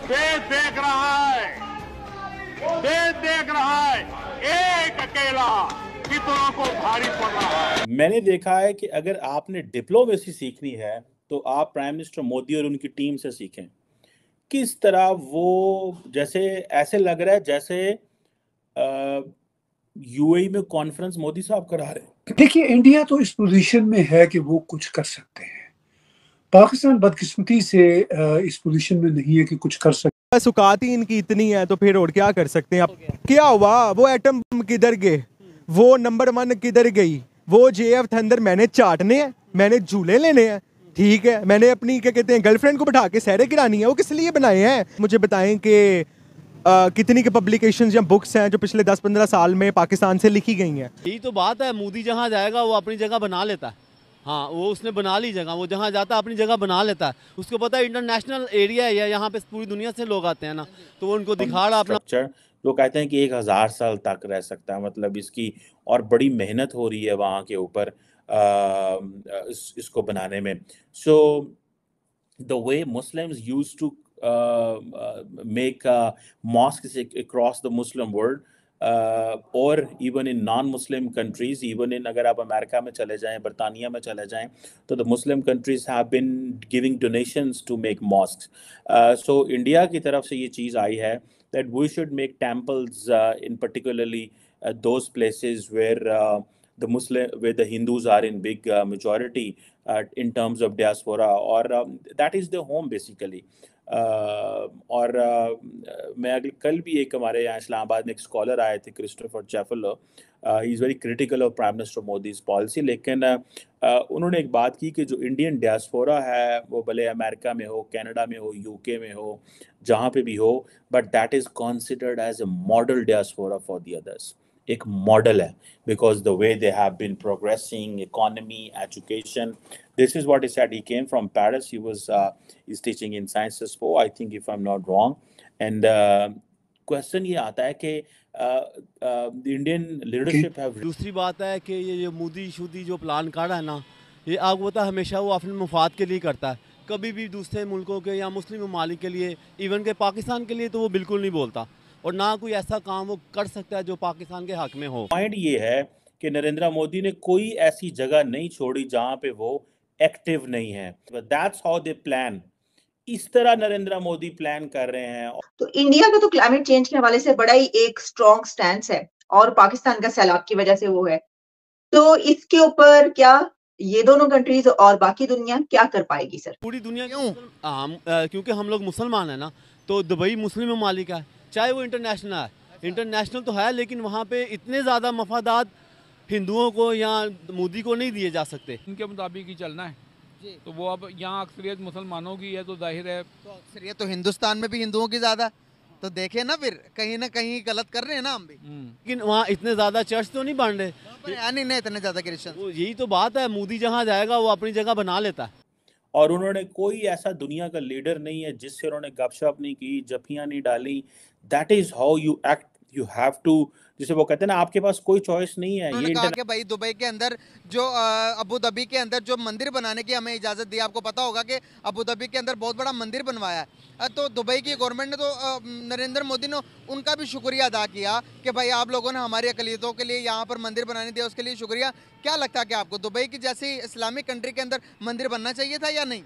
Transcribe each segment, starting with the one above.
देश देख रहा है, देश देख रहा है, एक अकेला कितनों को भारी पड़ रहा है। मैंने देखा है कि अगर आपने डिप्लोमेसी सीखनी है तो आप प्राइम मिनिस्टर मोदी और उनकी टीम से सीखें। किस तरह वो जैसे ऐसे लग रहा है जैसे यूएई में कॉन्फ्रेंस मोदी साहब करा रहे हैं। देखिए, इंडिया तो इस पोजीशन में है कि वो कुछ कर सकते हैं। पाकिस्तान बदकिस्मती से इस पोजीशन में नहीं है कि कुछ कर सकते। सुकात ही इनकी इतनी है तो फिर और क्या कर सकते हैं। अब क्या हुआ, वो एटम बम किधर गए, वो नंबर 1 किधर गई, वो JF थंडर मैंने चाटने हैं, मैंने झूले लेने हैं, ठीक है, मैंने अपनी क्या कहते हैं गर्लफ्रेंड को बिठा के सैरे गिरानी है। वो किस लिए बनाए हैं? मुझे बताएं कि कितनी के पब्लिकेशंस या बुक्स हैं जो पिछले 10-15 साल में पाकिस्तान से लिखी गई हैं। यही तो बात है, मोदी जहाँ जाएगा वो अपनी जगह बना लेता है। हाँ, वो उसने बना ली जगह, वो जहाँ जाता है अपनी जगह बना लेता है। उसको पता है इंटरनेशनल एरिया है, यहाँ पे पूरी दुनिया से लोग आते हैं ना, तो वो उनको दिखा रहा अपना स्ट्रक्चर। वो कहते हैं कि 1000 साल तक रह सकता है, मतलब इसकी और बड़ी मेहनत हो रही है वहाँ के ऊपर इसको बनाने में। सो the way Muslims used to make mosques across the Muslim world, or even in non-Muslim countries, even in अगर आप अमेरिका में चले जाएं, बरतानिया में चले जाएं, तो the Muslim countries have been giving donations to make mosques. So India की तरफ से ये चीज़ आई है that we should make temples in particularly those places where where the Hindus are in big majority in terms of diaspora, or that is the home basically. और मैं कल भी एक हमारे यहाँ इस्लामाबाद में एक स्कॉलर आए थे, Christopher Jaffrelot. He is very critical of prime minister Modi's policy, लेकिन उन्होंने एक बात की कि जो इंडियन डियास्पोरा है वो भले अमेरिका में हो, कनाडा में हो, यूके में हो, जहाँ पे भी हो, but that is considered as a model diaspora for the others. एक मॉडल है because the way they have been progressing, economy, education. This is what he said. He came from Paris. He's teaching in Sciences Po, I think, if I'm not wrong. And question ये आता है कि the Indian leadership have. दूसरी बात है कि ये मोदी शुदी जो प्लान कर रहा है ना, ये आपको पता है हमेशा वो अपने मुफाद के लिए करता है। कभी भी दूसरे मुल्कों के या मुस्लिम ममालिक के लिए, इवन के पाकिस्तान के लिए तो वो बिल्कुल नहीं बोलता, और ना कोई ऐसा काम वो कर सकता है जो पाकिस्तान के हक में हो। पॉइंट ये है कि नरेंद्र मोदी ने कोई ऐसी जगह नहीं छोड़ी जहां पे वो एक्टिव नहीं है। That's how they plan. इस तरह नरेंद्र मोदी प्लान कर रहे हैं। तो इंडिया का तो क्लाइमेट चेंज के हवाले से बड़ा ही एक स्ट्रॉन्ग स्टैंड है, और पाकिस्तान का सैलाब की वजह से वो है। तो इसके ऊपर क्या ये दोनों कंट्रीज और बाकी दुनिया क्या कर पाएगी सर? पूरी दुनिया क्यों? क्योंकि हम लोग मुसलमान है ना, तो दुबई मुस्लिम ममालिक है, चाहे वो इंटरनेशनल तो है, लेकिन वहाँ पे इतने ज़्यादा मफादात हिंदुओं को या मोदी को नहीं दिए जा सकते। इनके मुताबिक ही चलना है जी। तो वो अब यहाँ अक्सरियत मुसलमानों की है, तो जाहिर है तो अक्सरियत तो हिंदुस्तान में भी हिंदुओं की ज़्यादा, तो देखे ना फिर कहीं ना कहीं गलत कर रहे हैं ना हम भी। लेकिन वहाँ इतने ज़्यादा चर्च तो नहीं बन रहे, नहीं इतने ज़्यादा क्रिश्चियन। यही तो बात है, मोदी जहाँ जाएगा वो अपनी जगह बना लेता है। और उन्होंने कोई ऐसा दुनिया का लीडर नहीं है जिससे उन्होंने गपशप नहीं की, जफियां नहीं डाली। That is how you act, you have to, जिसे वो कहते हैं ना, आपके पास कोई चॉइस नहीं है। ये कहा कि भाई दुबई के अंदर जो अबू धाबी के अंदर जो मंदिर बनाने की हमें इजाज़त दी, आपको पता होगा कि अबू धाबी के अंदर बहुत बड़ा मंदिर बनवाया है। तो दुबई की गवर्नमेंट ने तो नरेंद्र मोदी ने उनका भी शुक्रिया अदा किया कि भाई आप लोगों ने हमारी अकलियतों के लिए यहाँ पर मंदिर बनाने दिया, उसके लिए शुक्रिया। क्या लगता है कि आपको दुबई की जैसी इस्लामिक कंट्री के अंदर मंदिर बनना चाहिए था या नहीं?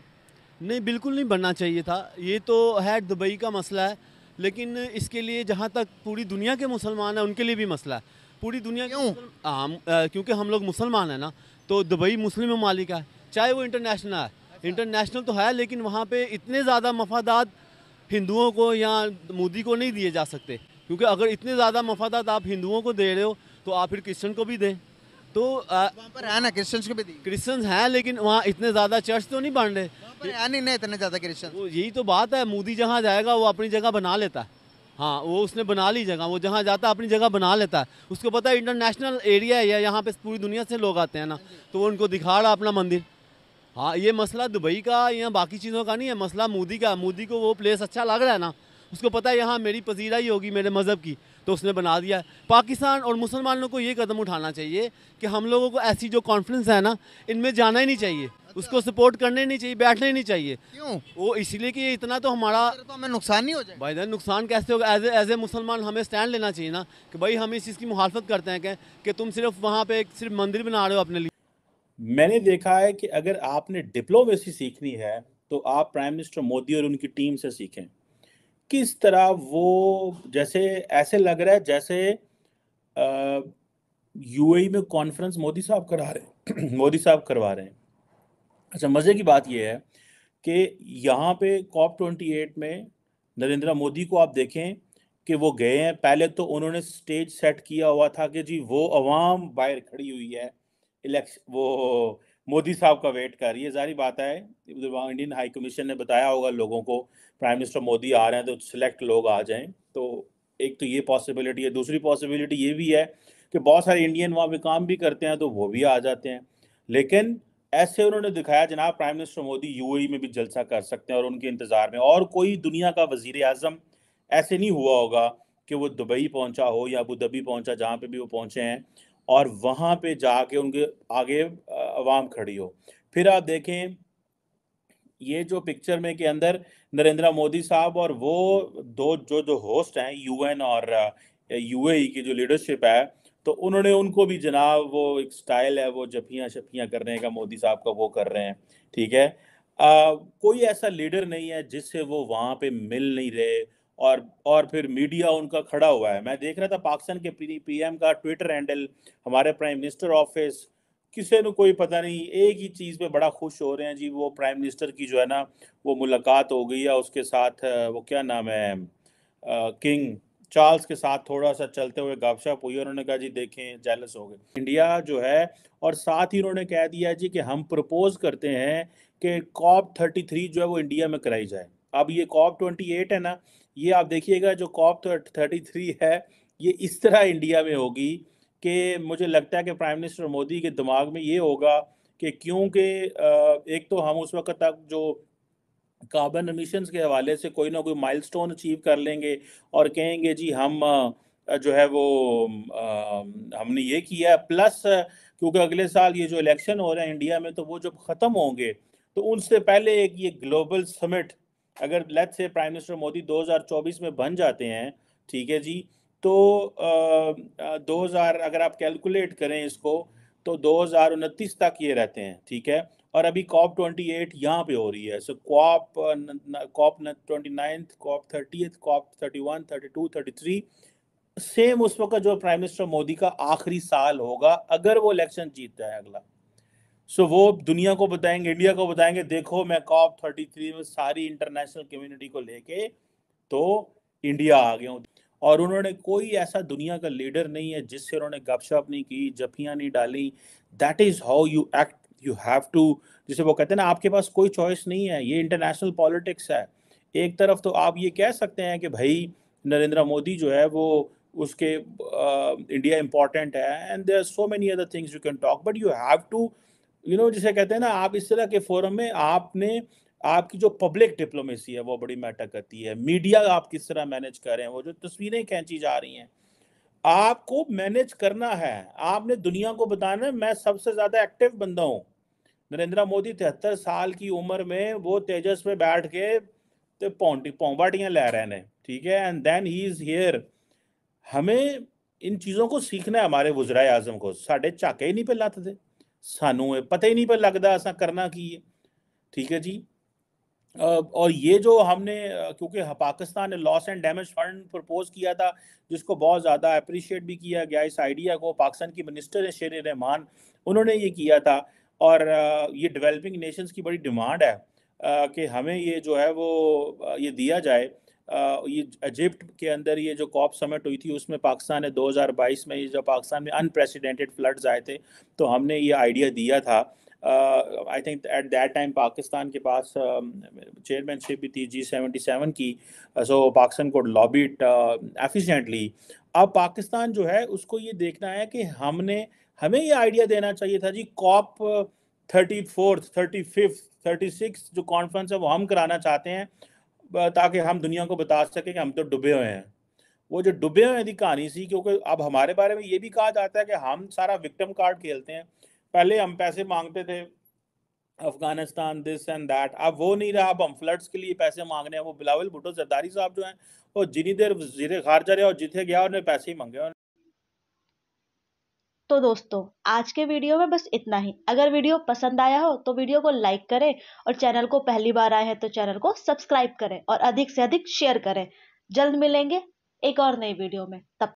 नहीं, बिल्कुल नहीं बनना चाहिए था। ये तो है दुबई का मसला है, लेकिन इसके लिए जहाँ तक पूरी दुनिया के मुसलमान हैं उनके लिए भी मसला है। पूरी दुनिया क्यों? क्योंकि हम लोग मुसलमान हैं ना, तो दुबई मुस्लिम ममालिक है, चाहे वो इंटरनेशनल तो है, लेकिन वहाँ पे इतने ज़्यादा मफादात हिंदुओं को या मोदी को नहीं दिए जा सकते। क्योंकि अगर इतने ज़्यादा मफादात आप हिंदुओं को दे रहे हो तो आप फिर क्रिश्चियन को भी दें। तो वहाँ पर है ना क्रिश्चियंस को भी दी, क्रिश्चियंस हैं, लेकिन वहाँ इतने ज़्यादा चर्च तो नहीं बन रहे, नहीं इतने ज़्यादा क्रिश्चियन। यही तो बात है, मोदी जहाँ जाएगा वो अपनी जगह बना लेता है। हाँ, वो उसने बना ली जगह, वो जहाँ जाता है अपनी जगह बना लेता है। उसको पता है इंटरनेशनल एरिया है, यहाँ पे पूरी दुनिया से लोग आते हैं ना, तो वो उनको दिखा रहा अपना मंदिर। हाँ, ये मसला दुबई का या बाकी चीज़ों का नहीं है, मसला मोदी का। मोदी को वो प्लेस अच्छा लग रहा है ना, उसको पता है यहाँ मेरी पजीराई होगी मेरे मज़हब की, तो उसने बना दिया। पाकिस्तान और मुसलमानों को ये कदम उठाना चाहिए कि हम लोगों को ऐसी जो कॉन्फ्रेंस है ना, इनमें जाना ही नहीं चाहिए। उसको सपोर्ट करने नहीं चाहिए, बैठने नहीं चाहिए। क्यों? वो इसलिए कि इतना तो हमारा तो हमें नुकसान नहीं हो जाए? भाई जान नुकसान कैसे होगा? एज ए मुसलमान हमें स्टैंड लेना चाहिए ना कि भाई हम इस चीज़ की मुखालफत करते हैं कि तुम सिर्फ वहाँ पे सिर्फ मंदिर बना रहे हो अपने लिए। मैंने देखा है कि अगर आपने डिप्लोमेसी सीखनी है तो आप प्राइम मिनिस्टर मोदी और उनकी टीम से सीखें। किस तरह वो, जैसे ऐसे लग रहा है जैसे यूएई में कॉन्फ्रेंस मोदी साहब करा रहे हैं मोदी साहब करवा रहे हैं। अच्छा, मज़े की बात यह है कि यहाँ पे COP28 में नरेंद्र मोदी को आप देखें कि वो गए हैं। पहले तो उन्होंने स्टेज सेट किया हुआ था कि जी वो अवाम बाहर खड़ी हुई है, इलेक्शन वो मोदी साहब का वेट कर रही है। जारी बात है, वहाँ इंडियन हाई कमीशन ने बताया होगा लोगों को प्राइम मिनिस्टर मोदी आ रहे हैं तो सिलेक्ट लोग आ जाएं। तो एक तो ये पॉसिबिलिटी है। दूसरी पॉसिबिलिटी ये भी है कि बहुत सारे इंडियन वहाँ पे काम भी करते हैं तो वो भी आ जाते हैं। लेकिन ऐसे उन्होंने दिखाया जनाब प्राइम मिनिस्टर मोदी यूएई में भी जलसा कर सकते हैं और उनके इंतजार में और कोई दुनिया का वजीर आजम ऐसे नहीं हुआ होगा कि वो दुबई पहुंचा हो या अबू धाबी पहुंचा, जहाँ पे भी वो पहुंचे हैं, और वहाँ पे जाके उनके आगे अवाम खड़ी हो। फिर आप देखें ये जो पिक्चर में के अंदर नरेंद्र मोदी साहब और वो दो जो होस्ट हैं यूएन और यूएई की जो लीडरशिप है, तो उन्होंने उनको भी जनाब वो एक स्टाइल है वो जफियाँ शफियाँ करने का मोदी साहब का वो कर रहे हैं। ठीक है, कोई ऐसा लीडर नहीं है जिससे वो वहाँ पे मिल नहीं रहे और फिर मीडिया उनका खड़ा हुआ है। मैं देख रहा था पाकिस्तान के पीएम का ट्विटर हैंडल, हमारे प्राइम मिनिस्टर ऑफिस, किसी ने कोई पता नहीं, एक ही चीज़ पे बड़ा खुश हो रहे हैं जी, वो प्राइम मिनिस्टर की जो है ना वो मुलाकात हो गई है उसके साथ, वो क्या नाम है, किंग चार्ल्स के साथ थोड़ा सा चलते हुए गपशप हुई। उन्होंने कहा जी देखें जेलस हो गए इंडिया जो है, और साथ ही उन्होंने कह दिया जी कि हम प्रपोज करते हैं कि COP33 जो है वो इंडिया में कराई जाए। अब ये COP28 है ना, ये आप देखिएगा जो COP33 है ये इस तरह इंडिया में होगी कि मुझे लगता है कि प्राइम मिनिस्टर मोदी के दिमाग में ये होगा कि क्योंकि एक तो हम उस वक्त तक जो कार्बन एमिशंस के हवाले से कोई ना कोई माइलस्टोन अचीव कर लेंगे और कहेंगे जी हम जो है वो हमने ये किया, प्लस क्योंकि अगले साल ये जो इलेक्शन हो रहे हैं इंडिया में तो वो जब ख़त्म होंगे तो उनसे पहले एक ये ग्लोबल समिट अगर let's say prime minister Modi 2024 में बन जाते हैं, ठीक है जी, तो 2000 अगर आप कैलकुलेट करें इसको तो 2029 तक ये रहते हैं। ठीक है, और अभी COP28 यहाँ पे हो रही है। सो COP29, COP30, COP31, 32, 33 सेम उस वक्त जो प्राइम मिनिस्टर मोदी का आखिरी साल होगा अगर वो इलेक्शन जीतता है अगला। सो वो दुनिया को बताएंगे, इंडिया को बताएंगे, देखो मैं COP33 में सारी इंटरनेशनल कम्युनिटी को लेके तो इंडिया आ गया हूँ। और उन्होंने कोई ऐसा दुनिया का लीडर नहीं है जिससे उन्होंने गपशप नहीं की, जफियाँ नहीं डाली। That is how you act, you have to, जिसे वो कहते हैं ना आपके पास कोई चॉइस नहीं है, ये इंटरनेशनल पॉलिटिक्स है। एक तरफ तो आप ये कह सकते हैं कि भाई नरेंद्र मोदी जो है वो उसके इंडिया इंपॉर्टेंट है and there are so many other things you can talk, but you have to जिसे कहते हैं ना आप इस तरह के फोरम में आपने आपकी जो पब्लिक डिप्लोमेसी है वो बड़ी मैटर करती है। मीडिया आप किस तरह मैनेज कर रहे हैं, वो जो तस्वीरें खींची जा रही हैं आपको मैनेज करना है। आपने दुनिया को बताना है मैं सबसे ज्यादा एक्टिव बंदा हूँ। नरेंद्र मोदी 73 साल की उम्र में वो तेजस पे बैठ के तो पौंबाटियां ले रहे हैं, ठीक है, and then he is here. हमें इन चीज़ों को सीखना है। हमारे वज़राए आज़म को साढ़े झाके ही नहीं पे लत दे, सानू पता ही नहीं पे लगता असा करना की है। ठीक है जी, और ये जो हमने क्योंकि पाकिस्तान ने loss and damage fund propose किया था जिसको बहुत ज़्यादा अप्रिशिएट भी किया गया, इस आइडिया को पाकिस्तान की मिनिस्टर है शेर रहमान, उन्होंने ये किया था। और ये डेवलपिंग नेशंस की बड़ी डिमांड है कि हमें ये जो है वो ये दिया जाए। ये इजिप्ट के अंदर ये जो कॉप समिट हुई थी उसमें पाकिस्तान ने 2022 में ये जब पाकिस्तान में अनप्रेसिडेंटेड फ्लड्स आए थे तो हमने ये आइडिया दिया था। I think at that time Pakistan के पास चेयरमैनशिप भी थी G77 की, सो पाकिस्तान को लॉबी इट एफिशिएंटली। अब पाकिस्तान जो है उसको ये देखना है कि हमें ये आइडिया देना चाहिए था जी COP 34, 35, 36 जो कॉन्फ्रेंस है वो हम कराना चाहते हैं ताकि हम दुनिया को बता सकें कि हम तो डूबे हुए हैं। वो जो डूबे हुए की कहानी सी, क्योंकि अब हमारे बारे में ये भी कहा जाता है कि हम सारा विक्टिम कार्ड खेलते हैं। पहले हम पैसे मांगते थे अफगानिस्तान दिस एंड दैट। अब वो नहीं रहा, अब हम फ्लड्स के लिए पैसे मांग रहे हैं। वो बिलावल भुट्टो जरदारी साहब जो हैं वो जितनी देर वजीर खारजा रहे और जिथे गया उन्हें पैसे ही मांगे। तो दोस्तों आज के वीडियो में बस इतना ही। अगर वीडियो पसंद आया हो तो वीडियो को लाइक करें और चैनल को पहली बार आए हैं तो चैनल को सब्सक्राइब करें और अधिक से अधिक शेयर करें। जल्द मिलेंगे एक और नई वीडियो में, तब